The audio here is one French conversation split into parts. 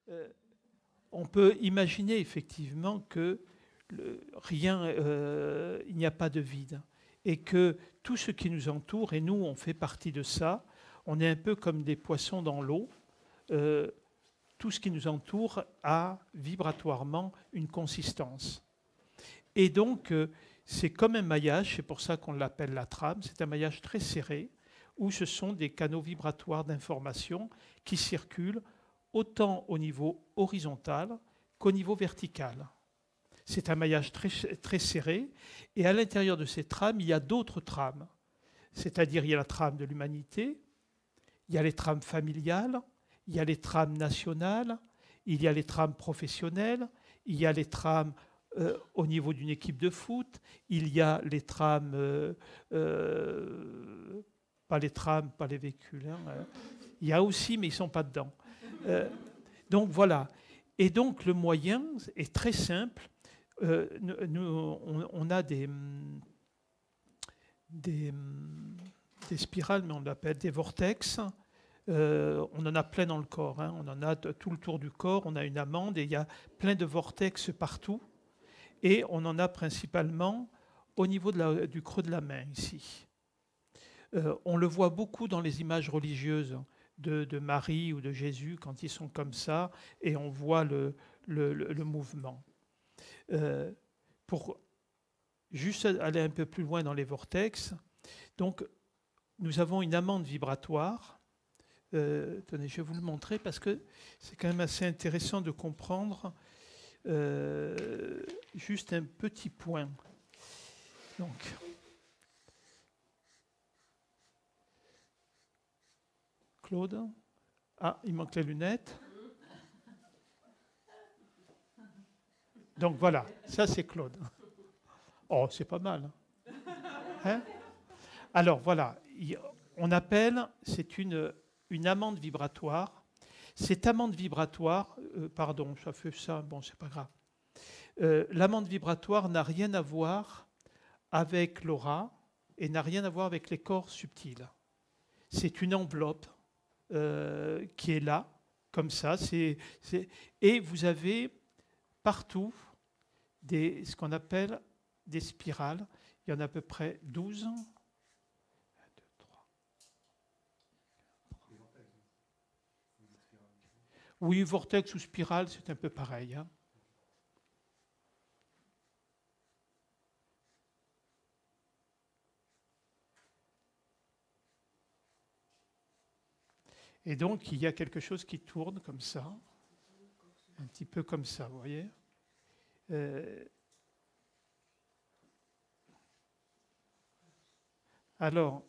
euh, on peut imaginer effectivement que il n'y a pas de vide et que tout ce qui nous entoure, et nous on fait partie de ça, on est un peu comme des poissons dans l'eau, euh, tout ce qui nous entoure a vibratoirement une consistance. Et donc, c'est comme un maillage, c'est pour ça qu'on l'appelle la trame, c'est un maillage très serré, où ce sont des canaux vibratoires d'information qui circulent autant au niveau horizontal qu'au niveau vertical. C'est un maillage très, très serré, et à l'intérieur de ces trames, il y a d'autres trames. C'est-à-dire, il y a la trame de l'humanité, il y a les trames familiales, il y a les trames nationales, il y a les trames professionnelles, il y a les trames au niveau d'une équipe de foot, il y a les trames, pas les trams, pas les véhicules, hein, il y a aussi, mais ils ne sont pas dedans. Euh, donc voilà. Et donc le moyen est très simple. On a des, des spirales, mais on l'appelle des vortex. On en a plein dans le corps, hein. On en a tout le tour du corps, on a une amande et il y a plein de vortex partout. Et on en a principalement au niveau du creux de la main, ici. On le voit beaucoup dans les images religieuses de Marie ou de Jésus, quand ils sont comme ça, et on voit le mouvement. Pour juste aller un peu plus loin dans les vortex, donc nous avons une amande vibratoire. Tenez, je vais vous le montrer parce que c'est quand même assez intéressant de comprendre juste un petit point. Donc, Claude. Ah, il manque les lunettes. Donc voilà, ça c'est Claude. Oh, c'est pas mal. Hein? Alors voilà, on appelle, c'est une amande vibratoire. Cette amande vibratoire, pardon, ça fait ça, bon, c'est pas grave. L'amande vibratoire n'a rien à voir avec l'aura et n'a rien à voir avec les corps subtils. C'est une enveloppe qui est là, comme ça. Et vous avez partout ce qu'on appelle des spirales. Il y en a à peu près 12. 1, 2, 3. Oui, vortex ou spirale, c'est un peu pareil. Hein. Et donc, il y a quelque chose qui tourne comme ça, un petit peu comme ça, vous voyez. Alors,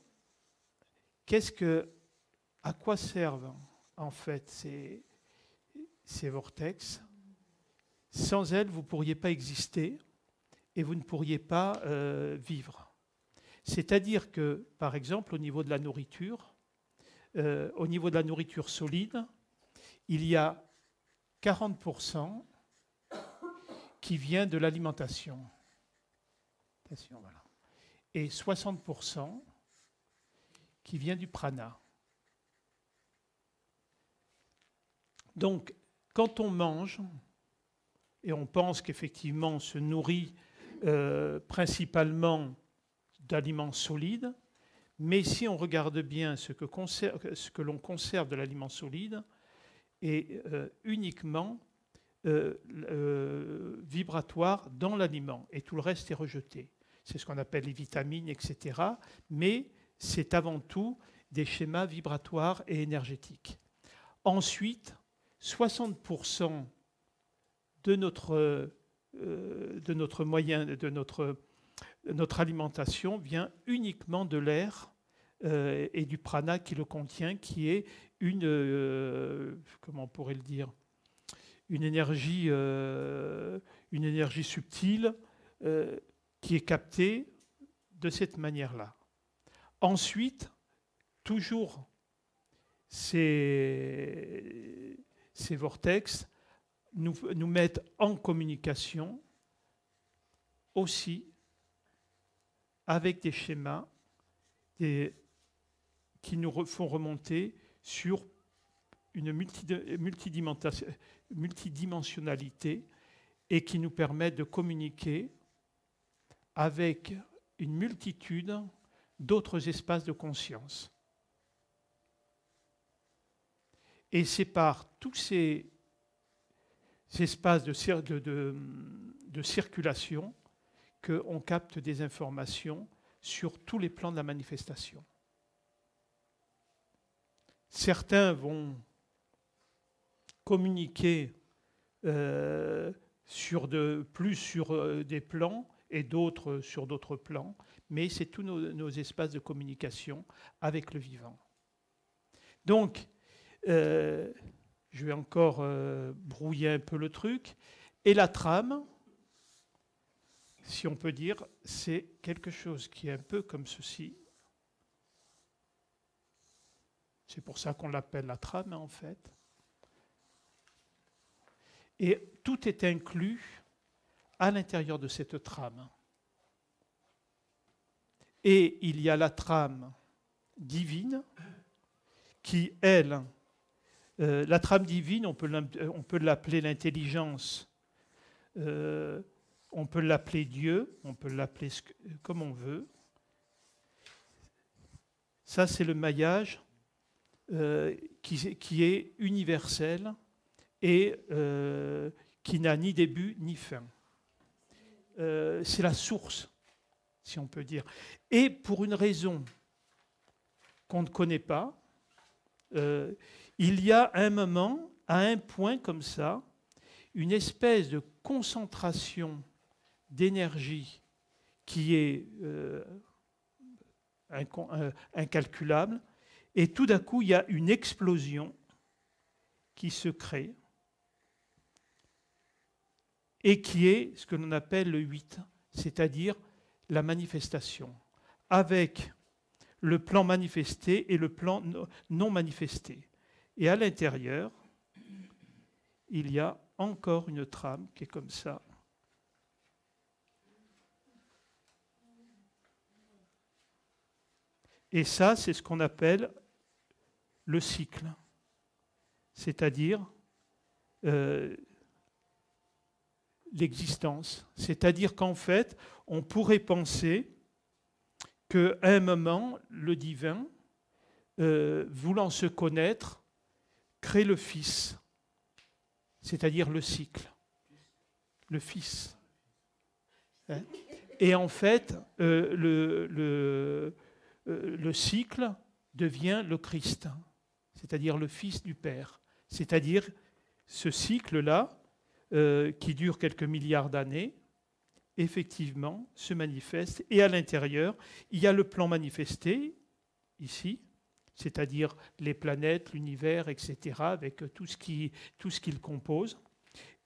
à quoi servent en fait ces vortex? Sans elles, vous ne pourriez pas exister et vous ne pourriez pas vivre. C'est-à-dire que, par exemple, au niveau de la nourriture solide, il y a 40% qui vient de l'alimentation. Voilà. Et 60% qui vient du prana. Donc, quand on mange, et on pense qu'effectivement on se nourrit principalement d'aliments solides, mais si on regarde bien ce que l'on conserve de l'aliment solide, est uniquement vibratoire dans l'aliment, et tout le reste est rejeté. C'est ce qu'on appelle les vitamines, etc. Mais c'est avant tout des schémas vibratoires et énergétiques. Ensuite, 60% de notre alimentation vient uniquement de l'air et du prana qui le contient, qui est comment on pourrait le dire, une énergie subtile qui est captée de cette manière-là. Ensuite, toujours ces vortex nous mettent en communication aussi avec des schémas qui nous font remonter sur une multidimensionnalité et qui nous permet de communiquer avec une multitude d'autres espaces de conscience. Et c'est par tous ces espaces de circulation qu'on capte des informations sur tous les plans de la manifestation. Certains vont communiquer sur des plans et d'autres sur d'autres plans, mais c'est tous nos espaces de communication avec le vivant. Donc, je vais encore brouiller un peu le truc. Et la trame, si on peut dire, c'est quelque chose qui est un peu comme ceci. C'est pour ça qu'on l'appelle la trame, en fait. Et tout est inclus à l'intérieur de cette trame. Et il y a la trame divine qui, elle, la trame divine, on peut l'appeler l'intelligence, on peut l'appeler Dieu, on peut l'appeler comme on veut. Ça, c'est le maillage qui est universel et qui n'a ni début ni fin. C'est la source, si on peut dire. Et pour une raison qu'on ne connaît pas, il y a un moment, à un point comme ça, une espèce de concentration d'énergie qui est incalculable, et tout d'un coup, il y a une explosion qui se crée et qui est ce que l'on appelle le 8, c'est-à-dire la manifestation, avec le plan manifesté et le plan non manifesté. Et à l'intérieur, il y a encore une trame qui est comme ça. Et ça, c'est ce qu'on appelle le cycle, c'est-à-dire l'existence. C'est-à-dire qu'en fait, on pourrait penser qu'à un moment, le divin, voulant se connaître, crée le Fils, c'est-à-dire le cycle, le Fils. Hein? Et en fait, le cycle devient le Christ, c'est-à-dire le Fils du Père. C'est-à-dire ce cycle-là, qui dure quelques milliards d'années, effectivement, se manifeste. Et à l'intérieur, il y a le plan manifesté, ici, c'est-à-dire les planètes, l'univers, etc., avec tout ce qui le compose.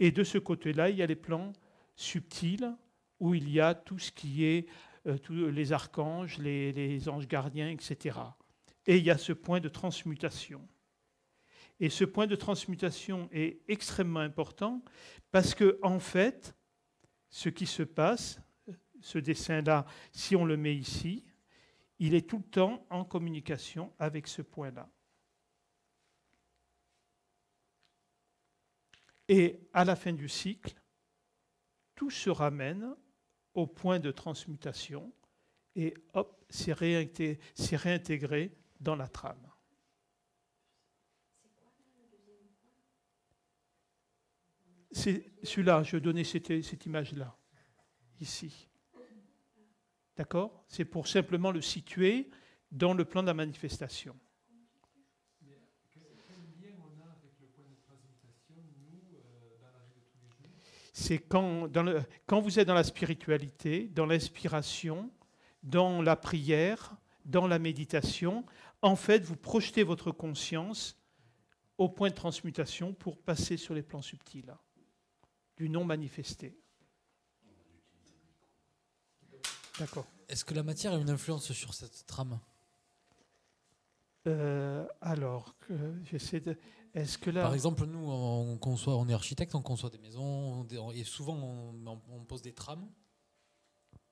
Et de ce côté-là, il y a les plans subtils, où il y a tout ce qui est tous les archanges, les anges gardiens, etc. Et il y a ce point de transmutation. Et ce point de transmutation est extrêmement important parce que, en fait, ce qui se passe, ce dessin-là, si on le met ici, il est tout le temps en communication avec ce point-là. Et à la fin du cycle, tout se ramène au point de transmutation et hop, c'est réintégré dans la trame. C'est celui-là, je donnais cette image-là, ici. D'accord? C'est pour simplement le situer dans le plan de la manifestation. Mais quel lien on a avec le point de transmutation, nous, dans la vie de tous les jours? C'est quand vous êtes dans la spiritualité, dans l'inspiration, dans la prière, dans la méditation, en fait, vous projetez votre conscience au point de transmutation pour passer sur les plans subtils, du non manifesté. D'accord. Est-ce que la matière a une influence sur cette trame? Alors, j'essaie de... Est-ce que là... Par exemple, nous, on est architecte, on conçoit des maisons, et souvent on pose des trames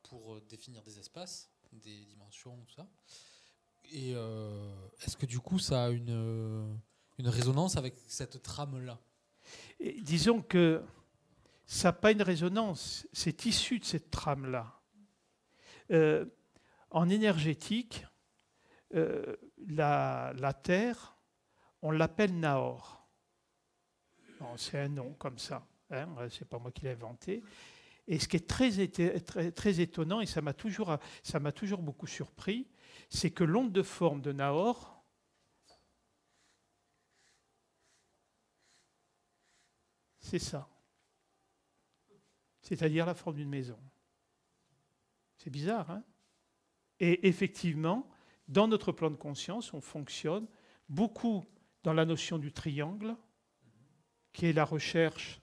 pour définir des espaces, des dimensions, tout ça. Et est-ce que du coup, ça a une résonance avec cette trame-là. Et disons que ça n'a pas une résonance, c'est issu de cette trame-là. En énergétique, la Terre, on l'appelle Nahor. Bon, c'est un nom comme ça, hein, ce n'est pas moi qui l'ai inventé. Et ce qui est très étonnant, et ça m'a toujours beaucoup surpris, c'est que l'onde de forme de Nahor, c'est ça. C'est-à-dire la forme d'une maison. C'est bizarre, hein? Et effectivement, dans notre plan de conscience, on fonctionne beaucoup dans la notion du triangle, qui est la recherche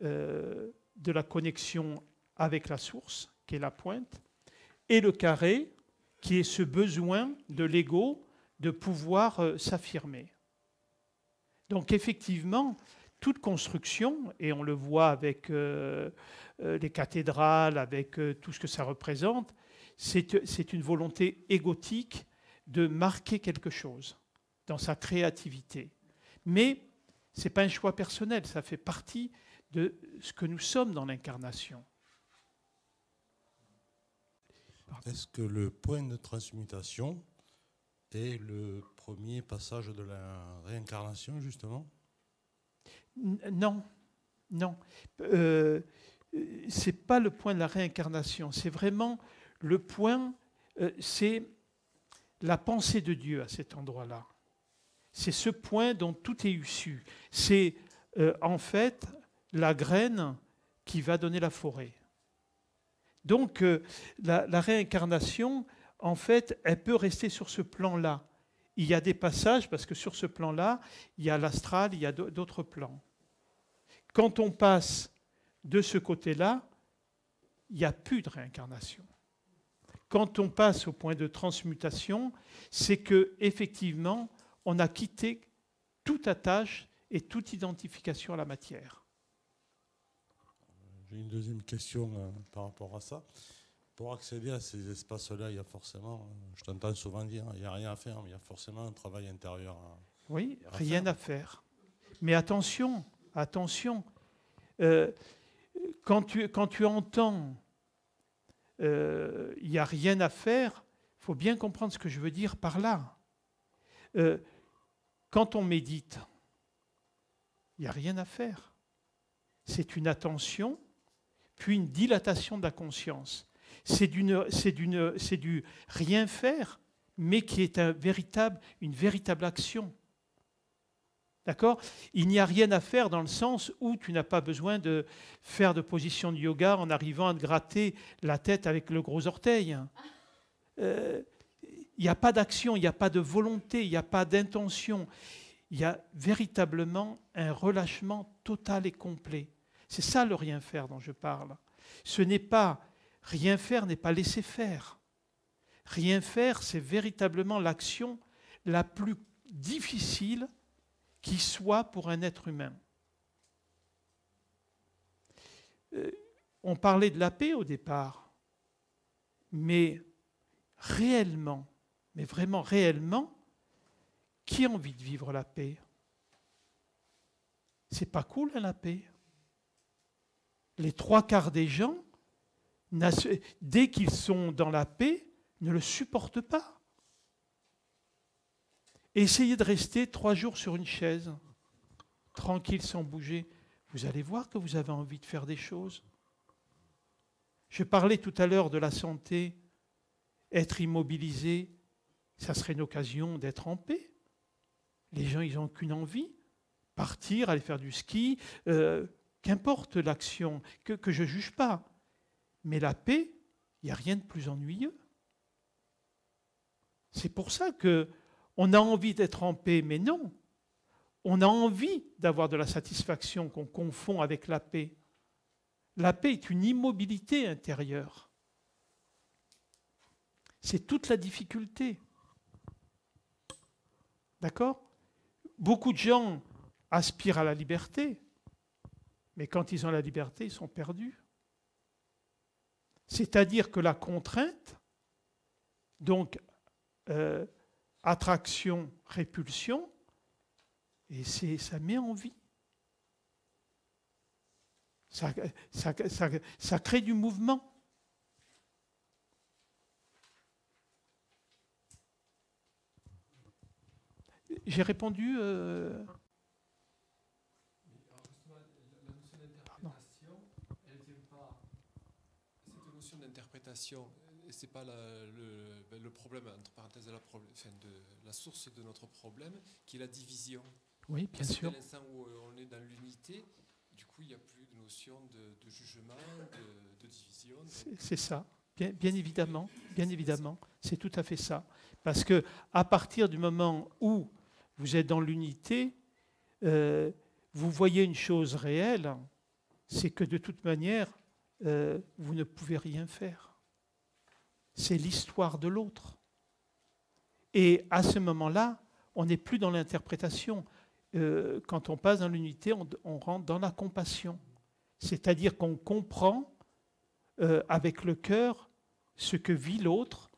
de la connexion avec la source, qui est la pointe, et le carré, qui est ce besoin de l'ego de pouvoir s'affirmer. Donc effectivement, toute construction, et on le voit avec les cathédrales, avec tout ce que ça représente, c'est une volonté égotique de marquer quelque chose dans sa créativité. Mais ce n'est pas un choix personnel, ça fait partie de ce que nous sommes dans l'incarnation. Est-ce que le point de transmutation est le premier passage de la réincarnation, justement? Non, non. C'est pas le point de la réincarnation, c'est vraiment le point, c'est la pensée de Dieu à cet endroit-là. C'est ce point dont tout est issu. C'est en fait la graine qui va donner la forêt. Donc la réincarnation, en fait, elle peut rester sur ce plan-là. Il y a des passages, parce que sur ce plan-là, il y a l'astral, il y a d'autres plans. Quand on passe de ce côté-là, il n'y a plus de réincarnation. Quand on passe au point de transmutation, c'est qu'effectivement, on a quitté toute attache et toute identification à la matière. J'ai une deuxième question par rapport à ça. Pour accéder à ces espaces-là, il y a forcément, je t'entends souvent dire, il n'y a rien à faire, mais il y a forcément un travail intérieur Oui, rien à faire. Mais attention, quand tu entends il n'y a rien à faire, il faut bien comprendre ce que je veux dire par là. Quand on médite, il n'y a rien à faire. C'est une attention, puis une dilatation de la conscience. C'est du rien faire, mais qui est une véritable action. D'accord ? Il n'y a rien à faire dans le sens où tu n'as pas besoin de faire de position de yoga en arrivant à te gratter la tête avec le gros orteil. Il n'y a pas d'action, il n'y a pas de volonté, il n'y a pas d'intention. Il y a véritablement un relâchement total et complet. C'est ça le rien faire dont je parle. Ce n'est pas, rien faire n'est pas laisser faire. Rien faire, c'est véritablement l'action la plus difficile qui soit pour un être humain. On parlait de la paix au départ, mais réellement, mais vraiment réellement, qui a envie de vivre la paix? C'est pas cool, hein, la paix. Les 3/4 des gens, dès qu'ils sont dans la paix, ne le supportent pas. Essayez de rester 3 jours sur une chaise, tranquille, sans bouger. Vous allez voir que vous avez envie de faire des choses. Je parlais tout à l'heure de la santé. Être immobilisé, ça serait une occasion d'être en paix. Les gens, ils n'ont qu'une envie. Partir, aller faire du ski, qu'importe l'action, que je ne juge pas. Mais la paix, il n'y a rien de plus ennuyeux. C'est pour ça qu'on a envie d'être en paix, mais non. On a envie d'avoir de la satisfaction qu'on confond avec la paix. La paix est une immobilité intérieure. C'est toute la difficulté. D'accord ? Beaucoup de gens aspirent à la liberté, mais quand ils ont la liberté, ils sont perdus. C'est-à-dire que la contrainte, donc attraction, répulsion, Et ça met en vie. Ça crée du mouvement. J'ai répondu. Alors justement, la notion d'interprétation, elle vient pas. Cette notion d'interprétation, c'est pas le problème, entre parenthèses, de la source de notre problème, qui est la division. Oui, bien sûr. Dès l'instant où on est dans l'unité, du coup, il n'y a plus de notion de jugement, de division. C'est ça, bien évidemment, c'est tout à fait ça. Parce que à partir du moment où vous êtes dans l'unité, vous voyez une chose réelle, c'est que de toute manière, vous ne pouvez rien faire. C'est l'histoire de l'autre. Et à ce moment-là, on n'est plus dans l'interprétation. Quand on passe dans l'unité, on rentre dans la compassion. C'est-à-dire qu'on comprend avec le cœur ce que vit l'autre,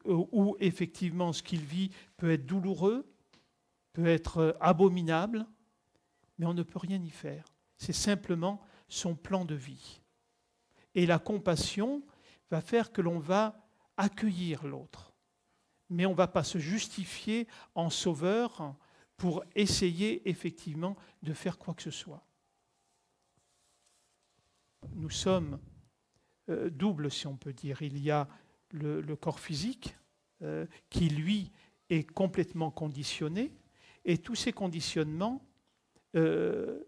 où effectivement ce qu'il vit peut être douloureux, peut être abominable, mais on ne peut rien y faire. C'est simplement son plan de vie. Et la compassion va faire que l'on va accueillir l'autre. Mais on ne va pas se justifier en sauveur pour essayer effectivement de faire quoi que ce soit. Nous sommes doubles, si on peut dire. Il y a le corps physique qui, lui, est complètement conditionné, et tous ces conditionnements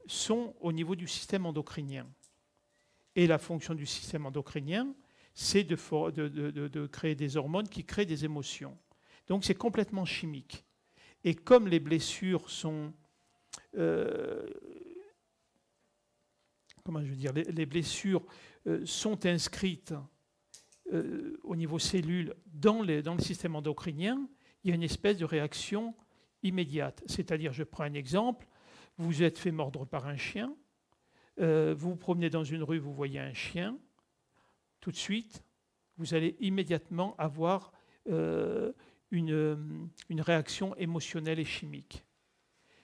sont au niveau du système endocrinien. Et la fonction du système endocrinien, c'est de créer des hormones qui créent des émotions. Donc c'est complètement chimique. Et comme les blessures sont... les blessures sont inscrites au niveau cellule dans le système endocrinien, il y a une espèce de réaction immédiate. C'est-à-dire, je prends un exemple, vous vous êtes fait mordre par un chien, vous vous promenez dans une rue, vous voyez un chien, tout de suite, vous allez immédiatement avoir une réaction émotionnelle et chimique.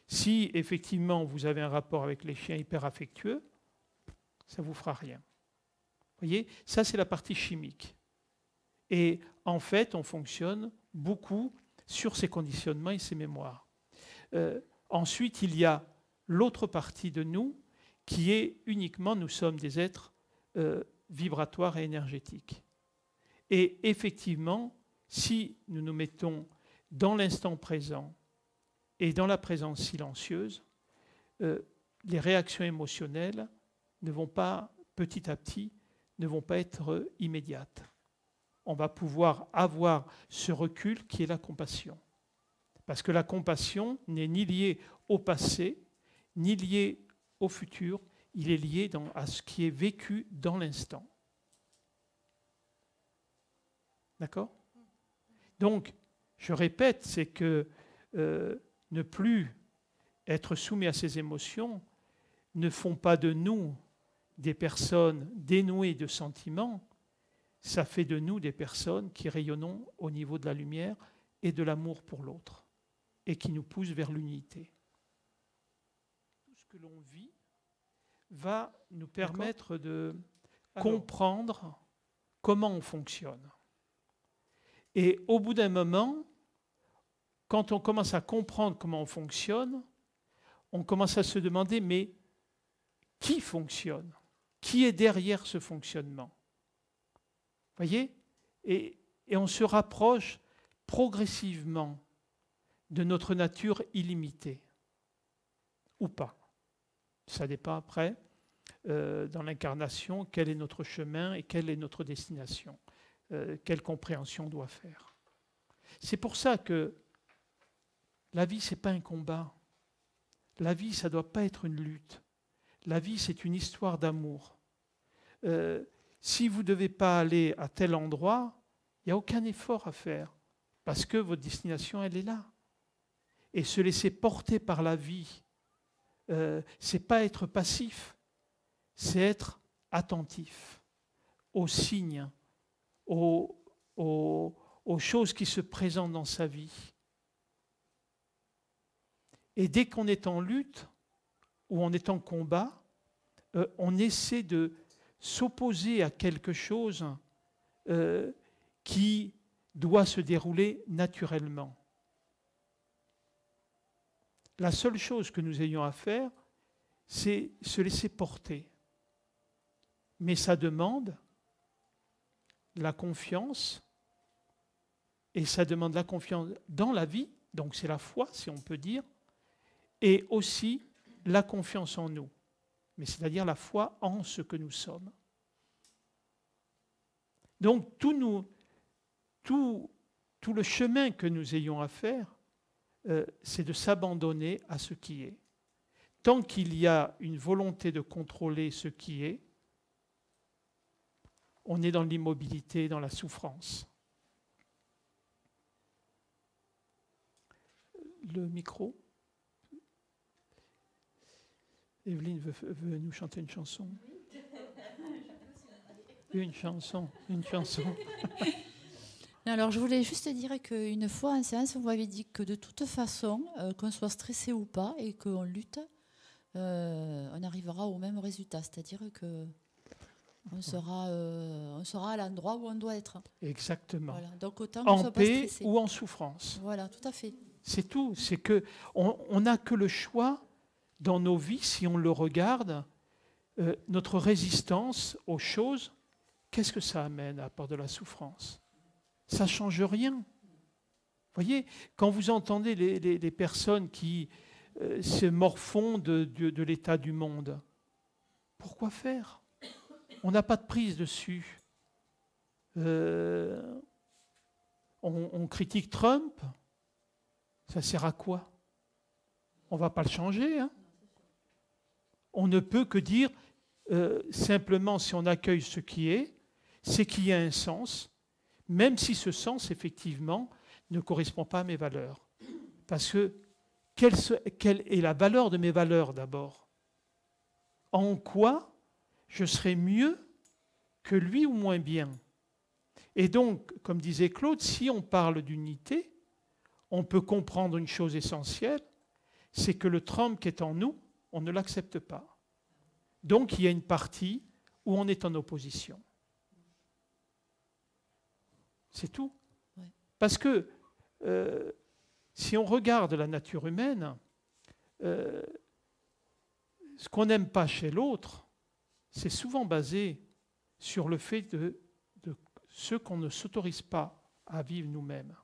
Si effectivement vous avez un rapport avec les chiens hyper affectueux, ça ne vous fera rien. Vous voyez, ça c'est la partie chimique. Et en fait, on fonctionne beaucoup sur ces conditionnements et ces mémoires. Ensuite, il y a l'autre partie de nous qui est uniquement, nous sommes des êtres vibratoires et énergétiques. Et effectivement, si nous nous mettons dans l'instant présent et dans la présence silencieuse, les réactions émotionnelles ne vont pas, petit à petit, ne vont pas être immédiates. On va pouvoir avoir ce recul qui est la compassion. Parce que la compassion n'est ni liée au passé, ni liée au futur, il est lié à ce qui est vécu dans l'instant. D'accord ? Donc, je répète, c'est que ne plus être soumis à ces émotions ne font pas de nous des personnes dénuées de sentiments, ça fait de nous des personnes qui rayonnons au niveau de la lumière et de l'amour pour l'autre, et qui nous poussent vers l'unité. Tout ce que l'on vit va nous permettre de comprendre comment on fonctionne. Et au bout d'un moment, quand on commence à comprendre comment on fonctionne, on commence à se demander, mais qui fonctionne ? Qui est derrière ce fonctionnement ? Vous voyez ? Et on se rapproche progressivement de notre nature illimitée. Ou pas. Ça dépend après, dans l'incarnation, quel est notre chemin et quelle est notre destination. Quelle compréhension on doit faire. C'est pour ça que la vie, ce n'est pas un combat. La vie, ça ne doit pas être une lutte. La vie, c'est une histoire d'amour. Si vous ne devez pas aller à tel endroit, il n'y a aucun effort à faire, parce que votre destination, elle est là. Et se laisser porter par la vie, ce n'est pas être passif, c'est être attentif aux signes, aux choses qui se présentent dans sa vie. Et dès qu'on est en lutte ou on est en combat, on essaie de s'opposer à quelque chose qui doit se dérouler naturellement. La seule chose que nous ayons à faire, c'est se laisser porter. Mais ça demande la confiance, et ça demande la confiance dans la vie, donc c'est la foi, si on peut dire, et aussi la confiance en nous, mais c'est-à-dire la foi en ce que nous sommes. Donc tout le chemin que nous ayons à faire, c'est de s'abandonner à ce qui est. Tant qu'il y a une volonté de contrôler ce qui est, on est dans l'immobilité, dans la souffrance. Le micro. Evelyne veut nous chanter une chanson. Une chanson. Alors, je voulais juste dire qu'une fois en séance, vous m'avez dit que de toute façon, qu'on soit stressé ou pas et qu'on lutte, on arrivera au même résultat. C'est-à-dire qu'on sera à l'endroit où on doit être. Exactement. Voilà. Donc, autant en soit pas paix stressé. ou en souffrance. Voilà, tout à fait. C'est tout. C'est qu'on n'a que le choix dans nos vies, si on le regarde, notre résistance aux choses, qu'est-ce que ça amène à part de la souffrance? Ça ne change rien. Vous voyez, quand vous entendez les personnes qui se morfondent de l'état du monde, pourquoi faire? On n'a pas de prise dessus. On critique Trump, ça sert à quoi? On ne va pas le changer. Hein? On ne peut que dire, simplement, si on accueille ce qui est, c'est qu'il y a un sens, même si ce sens, effectivement, ne correspond pas à mes valeurs. Parce que, quelle est la valeur de mes valeurs, d'abord? En quoi je serai mieux que lui ou moins bien? Et donc, comme disait Claude, si on parle d'unité, on peut comprendre une chose essentielle, c'est que le Trump qui est en nous, on ne l'accepte pas. Donc, il y a une partie où on est en opposition. C'est tout. Ouais. Parce que si on regarde la nature humaine, ce qu'on n'aime pas chez l'autre, c'est souvent basé sur le fait de ce qu'on ne s'autorise pas à vivre nous-mêmes.